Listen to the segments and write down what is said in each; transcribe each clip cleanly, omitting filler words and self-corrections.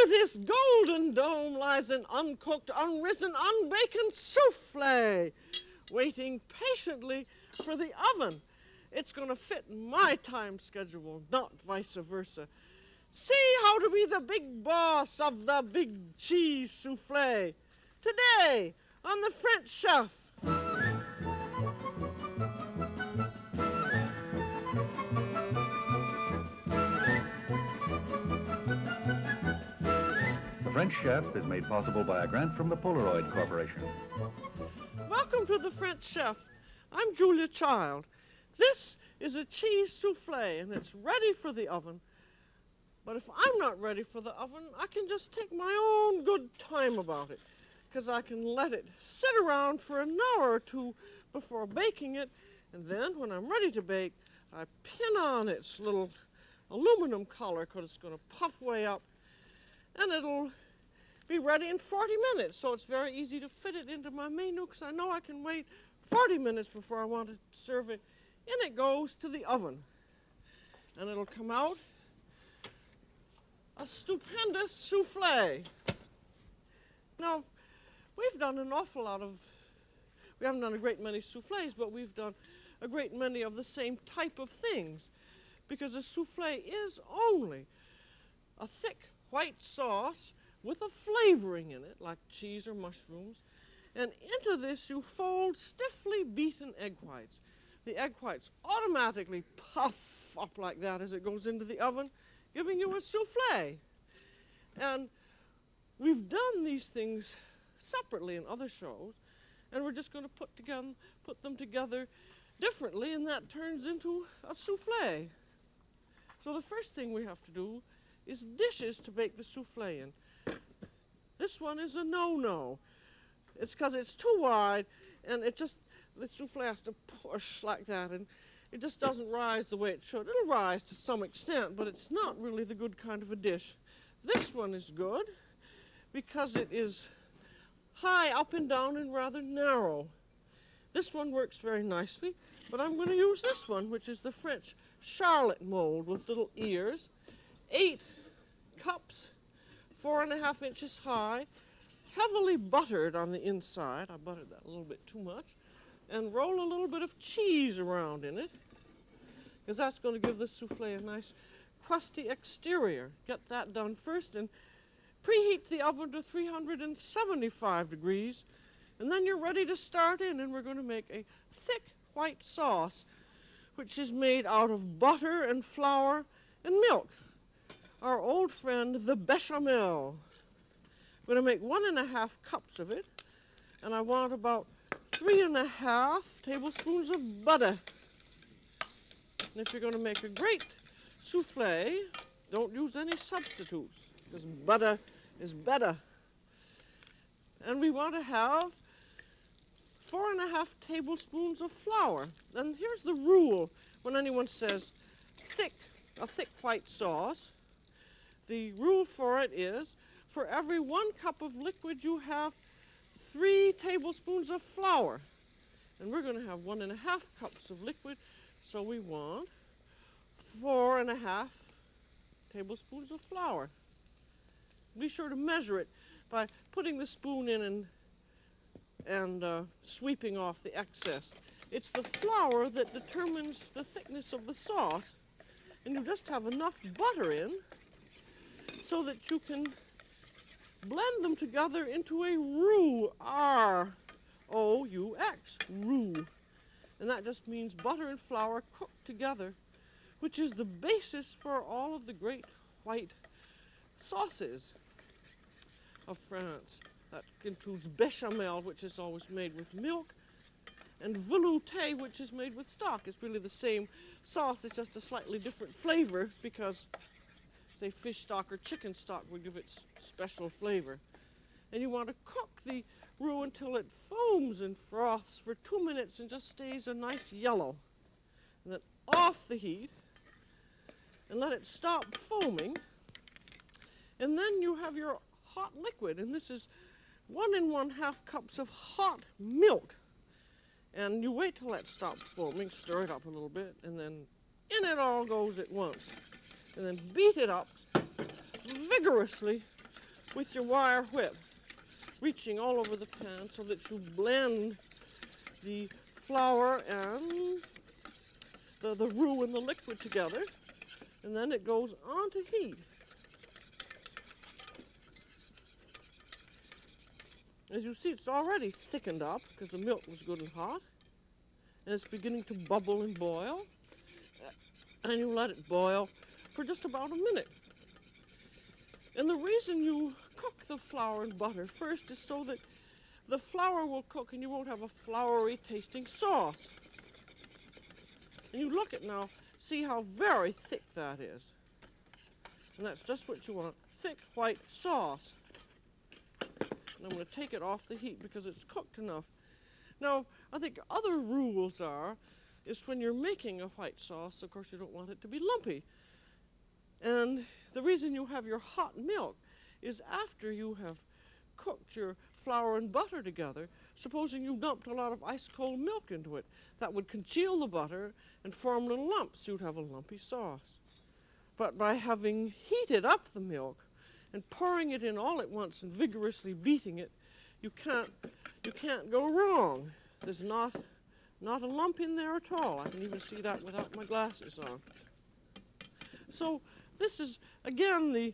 Under this golden dome lies an uncooked, unrisen, unbaconed souffle, waiting patiently for the oven. It's going to fit my time schedule, not vice versa. See how to be the big boss of the big cheese souffle. Today, on the French Chef. The French Chef is made possible by a grant from the Polaroid Corporation. Welcome to the French Chef. I'm Julia Child. This is a cheese souffle, and it's ready for the oven. But if I'm not ready for the oven, I can just take my own good time about it, because I can let it sit around for an hour or two before baking it, and then when I'm ready to bake, I pin on its little aluminum collar, because it's going to puff way up, and it'll be ready in 40 minutes. So it's very easy to fit it into my menu, because I know I can wait 40 minutes before I want to serve it. In it goes to the oven, and it'll come out a stupendous souffle. Now, we've done an awful lot of, we haven't done a great many souffles, but we've done a great many of the same type of things, because a souffle is only a thick white sauce with a flavoring in it, like cheese or mushrooms, and into this you fold stiffly beaten egg whites. The egg whites automatically puff up like that as it goes into the oven, giving you a souffle. And we've done these things separately in other shows, and we're just going to put them together differently, and that turns into a souffle. So the first thing we have to do is dishes to bake the souffle in. This one is a no-no. It's because it's too wide, and the souffle has to push like that, and it just doesn't rise the way it should. It'll rise to some extent, but it's not really the good kind of a dish. This one is good because it is high up and down and rather narrow. This one works very nicely, but I'm going to use this one, which is the French Charlotte mold with little ears. 8 cups, 4.5 inches high, heavily buttered on the inside. I buttered that a little bit too much. And roll a little bit of cheese around in it, because that's going to give the souffle a nice crusty exterior. Get that done first, and preheat the oven to 375 degrees, and then you're ready to start in, and we're going to make a thick white sauce, which is made out of butter and flour and milk. Our old friend, the bechamel. I'm going to make 1.5 cups of it, and I want about 3.5 tablespoons of butter. And if you're going to make a great souffle, don't use any substitutes, because butter is better. And we want to have 4.5 tablespoons of flour. And here's the rule when anyone says a thick white sauce. The rule for it is, for every 1 cup of liquid you have 3 tablespoons of flour. And we're going to have 1.5 cups of liquid, so we want 4.5 tablespoons of flour. Be sure to measure it by putting the spoon in and sweeping off the excess. It's the flour that determines the thickness of the sauce, and you just have enough butter in so that you can blend them together into a roux, R-O-U-X, roux. And that just means butter and flour cooked together, which is the basis for all of the great white sauces of France. That includes bechamel, which is always made with milk, and velouté, which is made with stock. It's really the same sauce, it's just a slightly different flavor because, say, fish stock or chicken stock would give it special flavor. And you want to cook the roux until it foams and froths for 2 minutes and just stays a nice yellow. And then off the heat and let it stop foaming. And then you have your hot liquid, and this is 1 1/2 cups of hot milk. And you wait till that stops foaming, stir it up a little bit, and then in it all goes at once. And then beat it up vigorously with your wire whip, reaching all over the pan so that you blend the flour and the roux and the liquid together, and then it goes on to heat. As you see, it's already thickened up because the milk was good and hot, and it's beginning to bubble and boil, and you let it boil for just about a minute. And the reason you cook the flour and butter first is so that the flour will cook and you won't have a floury tasting sauce. And you look at now, see how very thick that is. And that's just what you want, thick white sauce. And I'm going to take it off the heat because it's cooked enough. Now, I think other rules is when you're making a white sauce, of course you don't want it to be lumpy. And the reason you have your hot milk is after you have cooked your flour and butter together, supposing you dumped a lot of ice cold milk into it. That would congeal the butter and form little lumps. You'd have a lumpy sauce. But by having heated up the milk and pouring it in all at once and vigorously beating it, you can't go wrong. There's not a lump in there at all. I can even see that without my glasses on. So this is, again,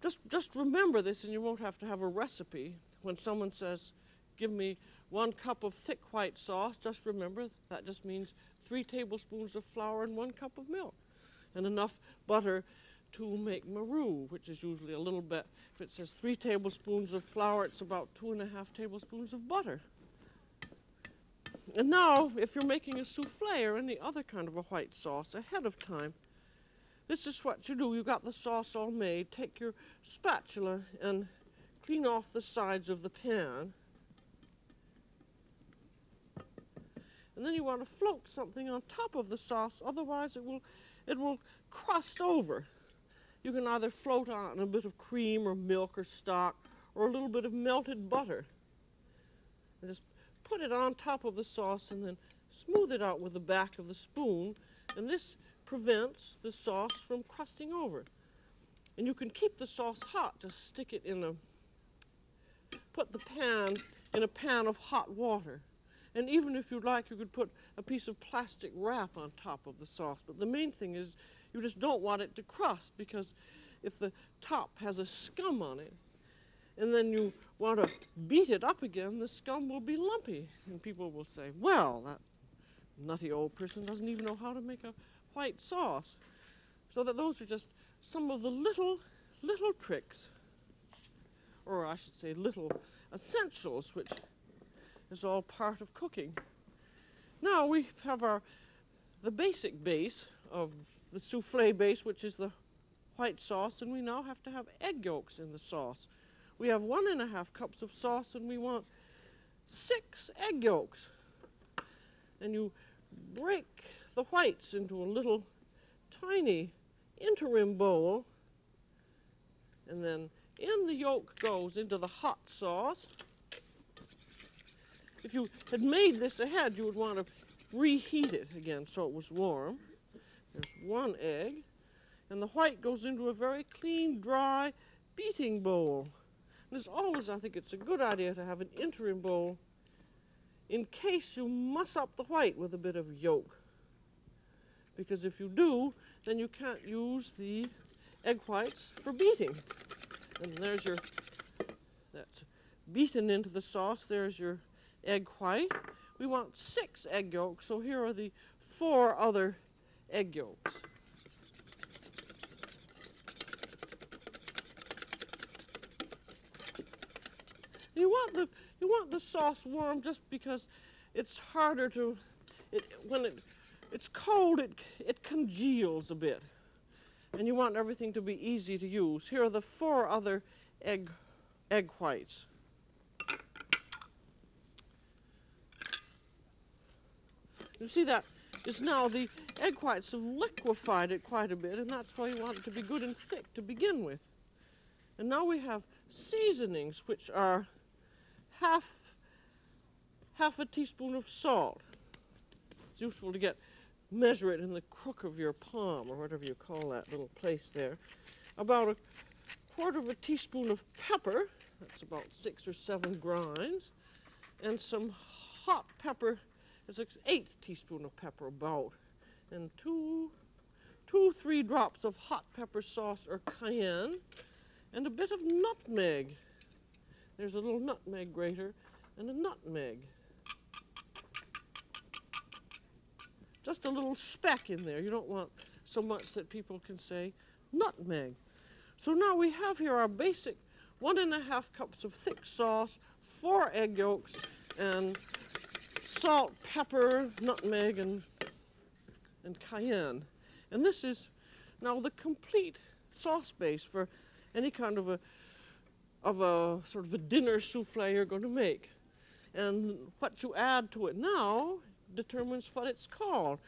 just remember this, and you won't have to have a recipe. When someone says, give me 1 cup of thick white sauce, just remember that just means 3 tablespoons of flour and 1 cup of milk, and enough butter to make my roux, which is usually a little bit. If it says 3 tablespoons of flour, it's about 2.5 tablespoons of butter. And now, if you're making a souffle or any other kind of a white sauce ahead of time, this is what you do. You've got the sauce all made. Take your spatula and clean off the sides of the pan. And then you want to float something on top of the sauce, otherwise it will crust over. You can either float on a bit of cream or milk or stock or a little bit of melted butter. And just put it on top of the sauce and then smooth it out with the back of the spoon, and this prevents the sauce from crusting over. And you can keep the sauce hot. Just stick it put the pan in a pan of hot water. And even if you'd like, you could put a piece of plastic wrap on top of the sauce. But the main thing is you just don't want it to crust, because if the top has a scum on it, and then you want to beat it up again, the scum will be lumpy. And people will say, well, that nutty old person doesn't even know how to make a white sauce. So that those are just some of the little tricks, or I should say little essentials, which is all part of cooking. Now we have the basic base of the souffle base, which is the white sauce, and we now have to have egg yolks in the sauce. We have 1.5 cups of sauce, and we want 6 egg yolks. And you break the whites into a little tiny interim bowl, and then in the yolk goes into the hot sauce. If you had made this ahead, you would want to reheat it again so it was warm. There's 1 egg, and the white goes into a very clean, dry beating bowl. And as always, I think it's a good idea to have an interim bowl in case you muss up the white with a bit of yolk. Because if you do, then you can't use the egg whites for beating. And there's that's beaten into the sauce. There's your egg white. We want 6 egg yolks, so here are the 4 other egg yolks. You want the sauce warm just because it's harder to, when it's cold, it congeals a bit. And you want everything to be easy to use. Here are the 4 other egg whites. You see that is now the egg whites have liquefied it quite a bit, and that's why you want it to be good and thick to begin with. And now we have seasonings, which are half a teaspoon of salt. It's useful to measure it in the crook of your palm, or whatever you call that little place there. About 1/4 teaspoon of pepper, that's about 6 or 7 grinds, and some hot pepper, it's an 1/8 teaspoon of pepper about, and 3 drops of hot pepper sauce or cayenne, and a bit of nutmeg. There's a little nutmeg grater and a nutmeg. Just a little speck in there. You don't want so much that people can say nutmeg. So now we have here our basic 1½ cups of thick sauce, 4 egg yolks, and salt, pepper, nutmeg, and cayenne. And this is now the complete sauce base for any kind of a sort of a dinner souffle you're going to make. And what you add to it now determines what it's called.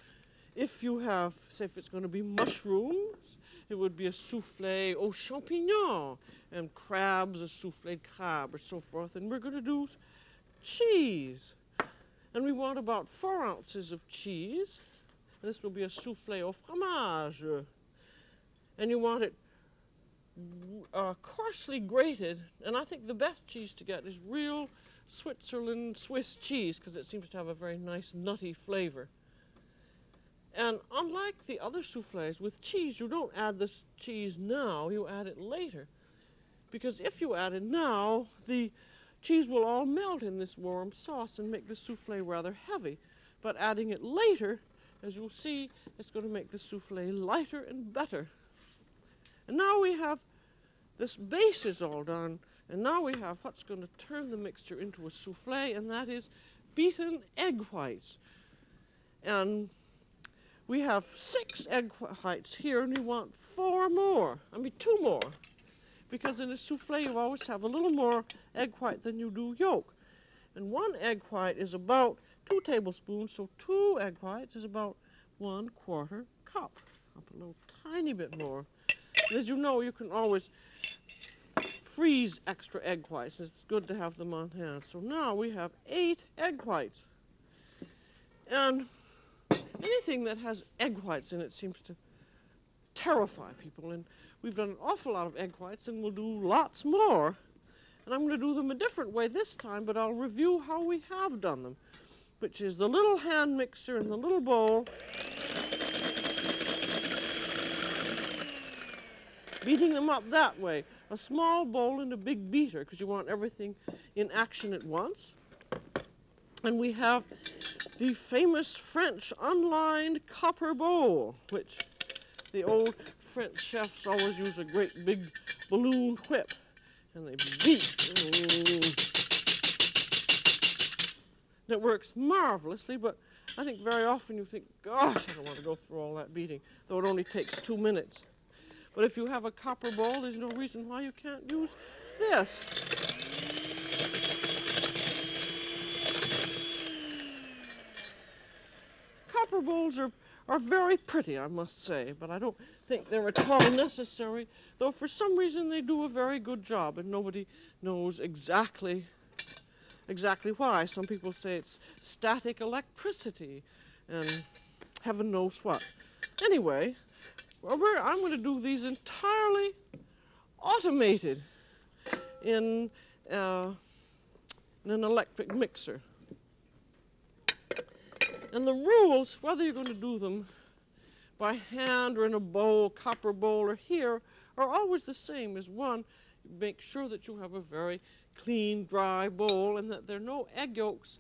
If you have, say if it's going to be mushrooms, it would be a souffle aux champignons, and crabs, a soufflé crabe, or so forth. And we're going to do cheese. And we want about 4 ounces of cheese. And this will be a soufflé au fromage. And you want it coarsely grated, and I think the best cheese to get is real Switzerland Swiss cheese, because it seems to have a very nice nutty flavor. And unlike the other soufflés, with cheese you don't add this cheese now, you add it later. Because if you add it now, the cheese will all melt in this warm sauce and make the soufflé rather heavy. But adding it later, as you'll see, it's going to make the soufflé lighter and better. And now we have this base is all done, and now we have what's going to turn the mixture into a soufflé, and that is beaten egg whites. And we have 6 egg whites here, and we want 2 more, because in a soufflé you always have a little more egg white than you do yolk. And 1 egg white is about 2 tablespoons, so 2 egg whites is about 1/4 cup. Up a little tiny bit more. As you know, you can always freeze extra egg whites. It's good to have them on hand. So now we have 8 egg whites. And anything that has egg whites in it seems to terrify people. And we've done an awful lot of egg whites, and we'll do lots more. And I'm going to do them a different way this time, but I'll review how we have done them, which is the little hand mixer in the little bowl, beating them up that way. A small bowl and a big beater, because you want everything in action at once. And we have the famous French unlined copper bowl, which the old French chefs always use a great big balloon whip, and they beat. And it works marvelously, but I think very often you think, gosh, I don't want to go through all that beating, though it only takes 2 minutes. But if you have a copper bowl, there's no reason why you can't use this. Copper bowls are very pretty, I must say, but I don't think they're at all necessary, though for some reason they do a very good job, and nobody knows exactly why. Some people say it's static electricity, and heaven knows what. Anyway, I'm going to do these entirely automated in an electric mixer. And the rules, whether you're going to do them by hand or in a bowl, copper bowl, or here, are always the same. As one, make sure that you have a very clean, dry bowl, and that there are no egg yolks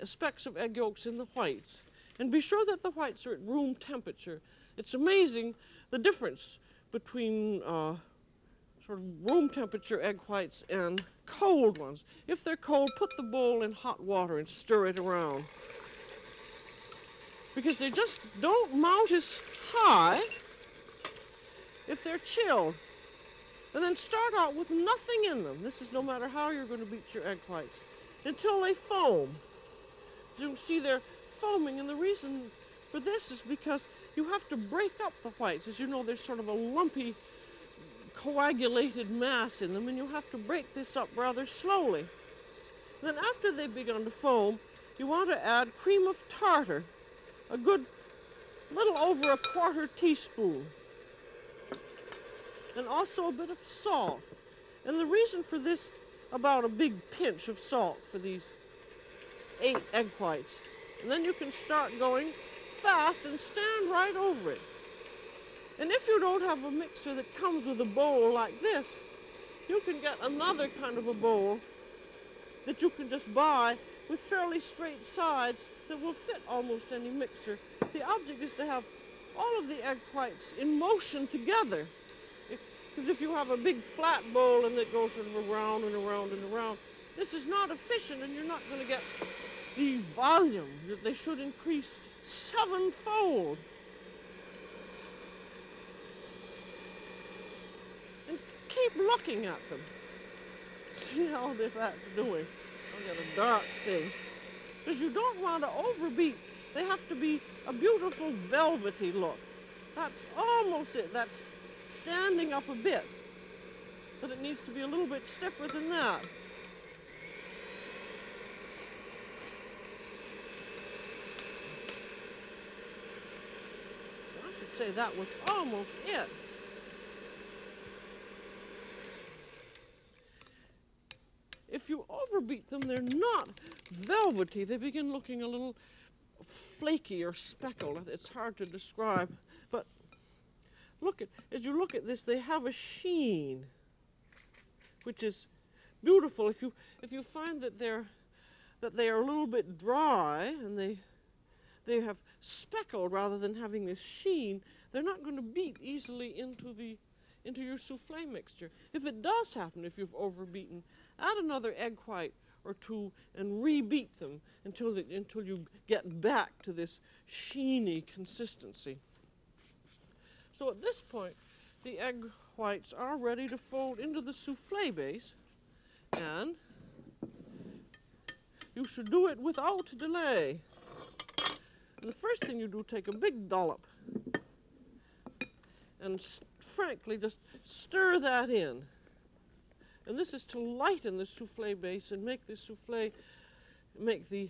specks of egg yolks in the whites. And be sure that the whites are at room temperature. It's amazing the difference between sort of room temperature egg whites and cold ones. If they're cold, put the bowl in hot water and stir it around, because they just don't mount as high if they're chilled. And then start out with nothing in them. This is no matter how you're going to beat your egg whites, until they foam. You can see they're foaming, and the reason for this is because you have to break up the whites. As you know, there's sort of a lumpy, coagulated mass in them, and you have to break this up rather slowly. Then after they've begun to foam, you want to add cream of tartar, a good little over 1/4 teaspoon. and also a bit of salt. And the reason for this, about a big pinch of salt for these 8 egg whites. And then you can start going fast and stand right over it. And if you don't have a mixer that comes with a bowl like this, you can get another kind of a bowl that you can just buy with fairly straight sides that will fit almost any mixer. The object is to have all of the egg whites in motion together. Because if you have a big flat bowl and it goes sort of around and around and around, this is not efficient and you're not going to get the volume. They should increase 7-fold. And keep looking at them. See how that's doing. I got a dark thing. Because you don't want to overbeat. They have to be a beautiful velvety look. That's almost it. That's standing up a bit. But it needs to be a little bit stiffer than that. I should say that was almost it. If you overbeat them, they're not velvety. They begin looking a little flaky or speckled. It's hard to describe. But look at, as you look at this, they have a sheen, which is beautiful. If you find that they are a little bit dry and they have speckled rather than having this sheen, they're not going to beat easily into your souffle mixture. If it does happen, if you've overbeaten, add another egg white or two and rebeat them until you get back to this sheeny consistency. So at this point, the egg whites are ready to fold into the souffle base, and you should do it without delay. And the first thing you do, take a big dollop and frankly just stir that in. And this is to lighten the souffle base and make the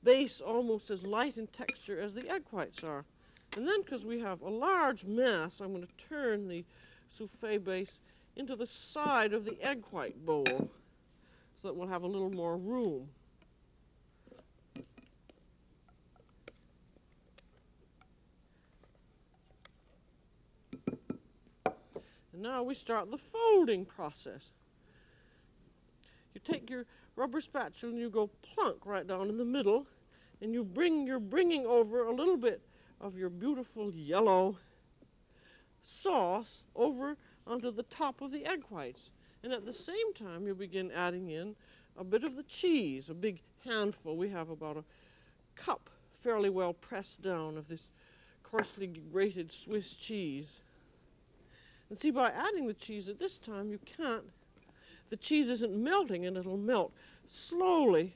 base almost as light in texture as the egg whites are. And then, because we have a large mass, I'm going to turn the souffle base into the side of the egg white bowl so that we'll have a little more room. And now we start the folding process. You take your rubber spatula and you go plunk right down in the middle, and you're bringing over a little bit of your beautiful yellow sauce over onto the top of the egg whites. And at the same time, you begin adding in a bit of the cheese, a big handful. We have about a cup, fairly well pressed down, of this coarsely grated Swiss cheese. And see, by adding the cheese at this time, the cheese isn't melting, and it'll melt slowly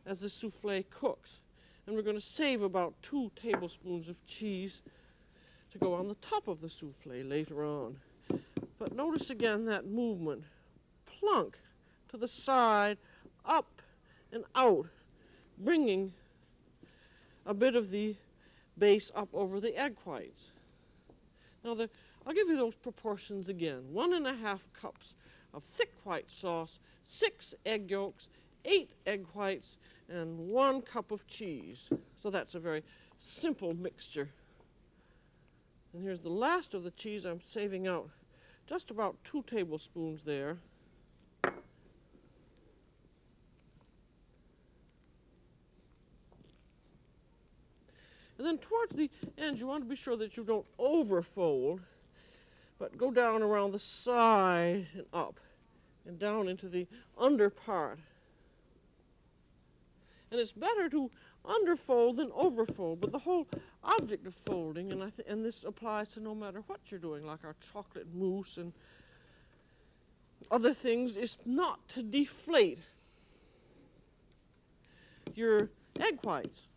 as the souffle cooks. And we're going to save about 2 tablespoons of cheese to go on the top of the souffle later on. But notice again that movement. Plunk to the side, up and out, bringing a bit of the base up over the egg whites. Now I'll give you those proportions again. 1½ cups of thick white sauce, 6 egg yolks, 8 egg whites, and 1 cup of cheese. So that's a very simple mixture. And here's the last of the cheese. I'm saving out just about 2 tablespoons there. And then towards the end, you want to be sure that you don't overfold, but go down around the side and up and down into the under part. And it's better to underfold than overfold, but the whole object of folding, and this applies to no matter what you're doing, like our chocolate mousse and other things, is not to deflate your egg whites.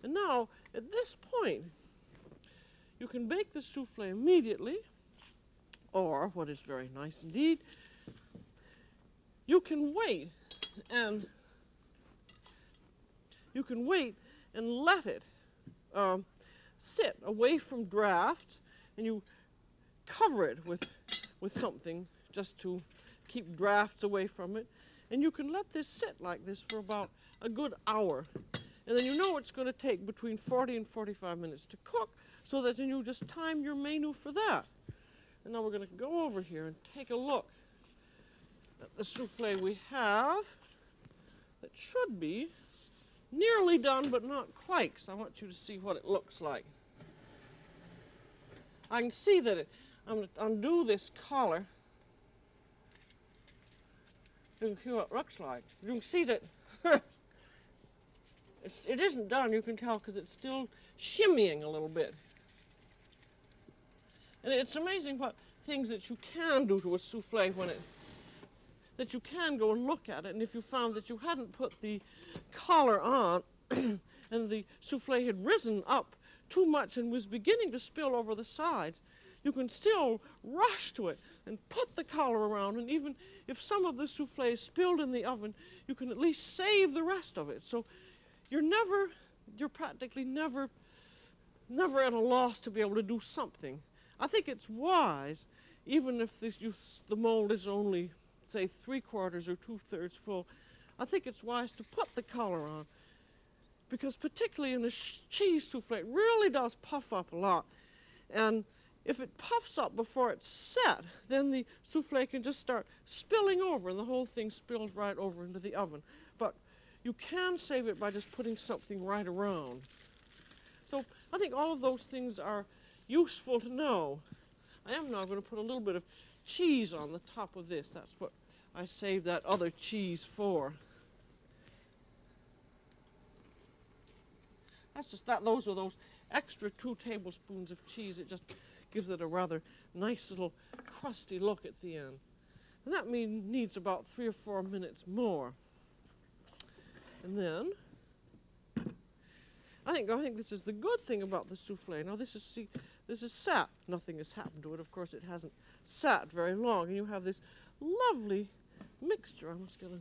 And now, at this point, you can bake the souffle immediately, or, what is very nice indeed, you can wait and let it sit away from drafts, and you cover it with something just to keep drafts away from it. And you can let this sit like this for about a good hour. And then you know it's going to take between 40 and 45 minutes to cook, so that then you just time your menu for that. And now we're going to go over here and take a look at the souffle we have. That should be nearly done, but not quite, because I want you to see what it looks like. I can see that I'm going to undo this collar. You can see what it looks like. You can see that it isn't done, you can tell, because it's still shimmying a little bit. And it's amazing what things that you can do to a souffle that you can go and look at it. And if you found that you hadn't put the collar on and the souffle had risen up too much and was beginning to spill over the sides, you can still rush to it and put the collar around, and even if some of the souffle is spilled in the oven, you can at least save the rest of it. So you're practically never at a loss to be able to do something. I think it's wise, even if the mold is only, say, 3/4 or 2/3 full, I think it's wise to put the collar on, because particularly in a cheese souffle, it really does puff up a lot. And if it puffs up before it's set, then the souffle can just start spilling over, and the whole thing spills right over into the oven. But you can save it by just putting something right around. So I think all of those things are useful to know. I am now going to put a little bit of cheese on the top of this. That's what I saved that other cheese for. That's just that. Those are those extra 2 tablespoons of cheese. It just gives it a rather nice little crusty look at the end. And that needs about 3 or 4 minutes more. And then I think this is the good thing about the souffle. Now this is sat. Nothing has happened to it. Of course, it hasn't sat very long, and you have this lovely mixture. I must get a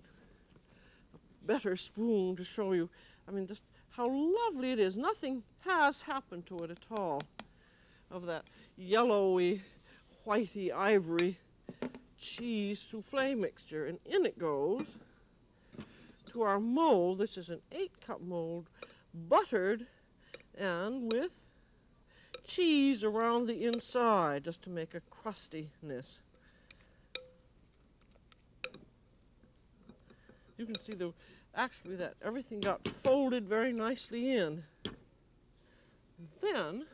better spoon to show you. I mean, just how lovely it is. Nothing has happened to it at all of that yellowy, whitey, ivory cheese souffle mixture. And in it goes to our mold. This is an 8-cup mold, buttered and with cheese around the inside, just to make a crustiness. You can see actually that everything got folded very nicely in. And then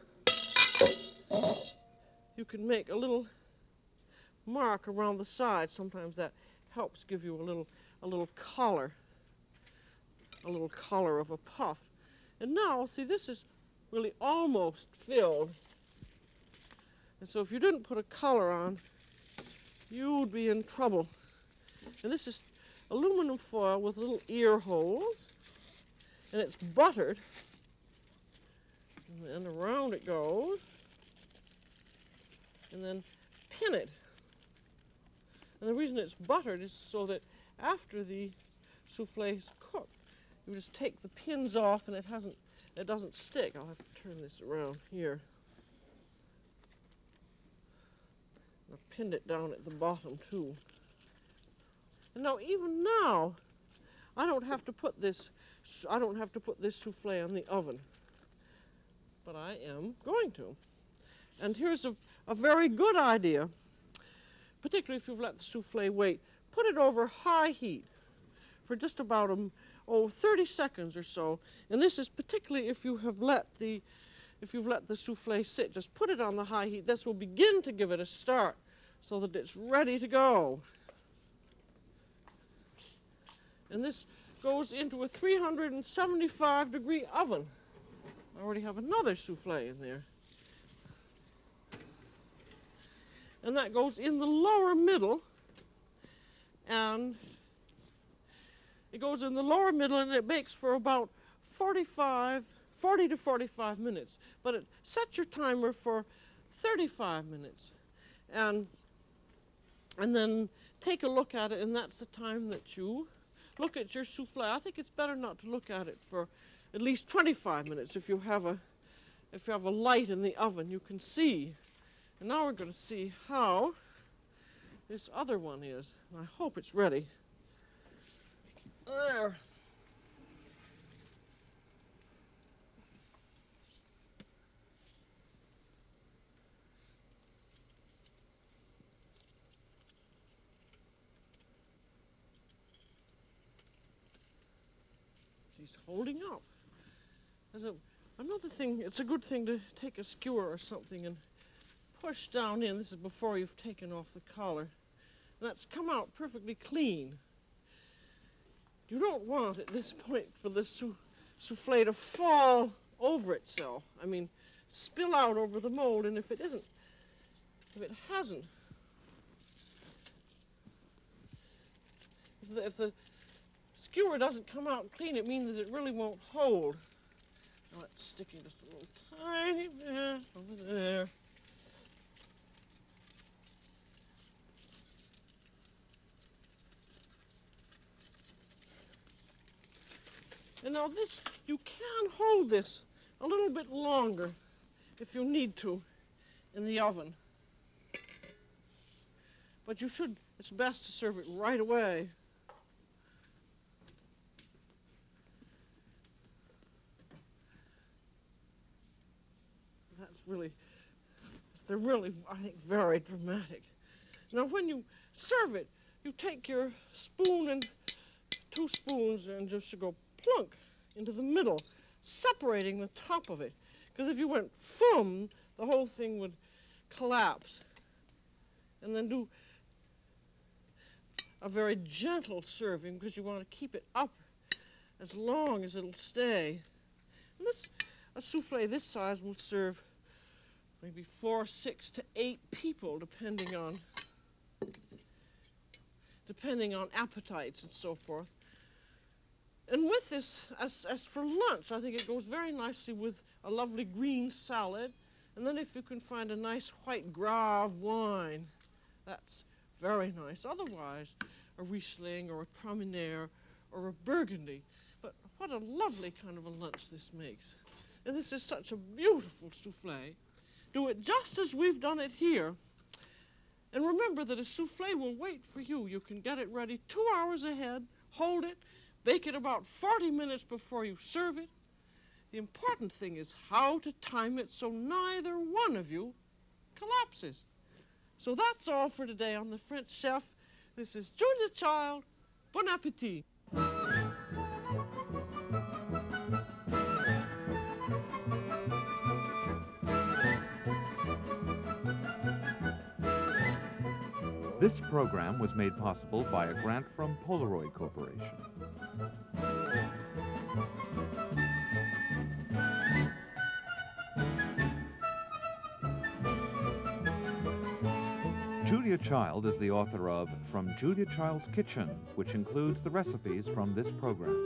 you can make a little mark around the side. Sometimes that helps give you a little color of a puff. And now, see, this is really almost filled. And so if you didn't put a color on, you'd be in trouble. And this is aluminum foil with little ear holes, and it's buttered. And then around it goes, and then pin it. And the reason it's buttered is so that after the souffle is cooked, you just take the pins off and it doesn't stick. I'll have to turn this around here. I've pinned it down at the bottom too. And now, even now, I don't have to put this souffle in the oven, but I am going to. And here's a very good idea, particularly if you've let the souffle wait. Put it over high heat for just about 30 seconds or so. And this is particularly if you've let the souffle sit. Just put it on the high heat. This will begin to give it a start so that it's ready to go. And this goes into a 375-degree oven. I already have another souffle in there. And that goes in the lower middle, and it goes in the lower middle, and it bakes for about 40 to 45 minutes. But set your timer for 35 minutes. And then take a look at it, and that's the time that you look at your souffle. I think it's better not to look at it for at least 25 minutes. If you have a light in the oven, you can see And now we're going to see how this other one is. And I hope it's ready. There. He's holding up. Another thing, it's a good thing to take a skewer or something and push down in. This is before you've taken off the collar. And that's come out perfectly clean. You don't want at this point for the souffle to fall over itself. I mean, spill out over the mold, and if it hasn't, if the skewer doesn't come out clean, it means it really won't hold. Now it's sticking just a little tiny bit over there. And now this, you can hold this a little bit longer if you need to in the oven. But it's best to serve it right away. They're really, I think, very dramatic. Now when you serve it, you take your spoon and 2 spoons and just go plunk into the middle, separating the top of it. Because if you went thumb, the whole thing would collapse. And then do a very gentle serving, because you want to keep it up as long as it'll stay. And a souffle this size will serve maybe 4, 6 to 8 people, depending on appetites and so forth. And with this, as for lunch, I think it goes very nicely with a lovely green salad. And then if you can find a nice white Grave wine, that's very nice. Otherwise, a Riesling or a Traminer or a Burgundy. But what a lovely kind of a lunch this makes. And this is such a beautiful souffle. Do it just as we've done it here. And remember that a souffle will wait for you. You can get it ready 2 hours ahead, hold it, bake it about 40 minutes before you serve it. The important thing is how to time it so neither one of you collapses. So that's all for today on The French Chef. This is Julia Child. Bon appétit. This program was made possible by a grant from Polaroid Corporation. Julia Child is the author of From Julia Child's Kitchen, which includes the recipes from this program.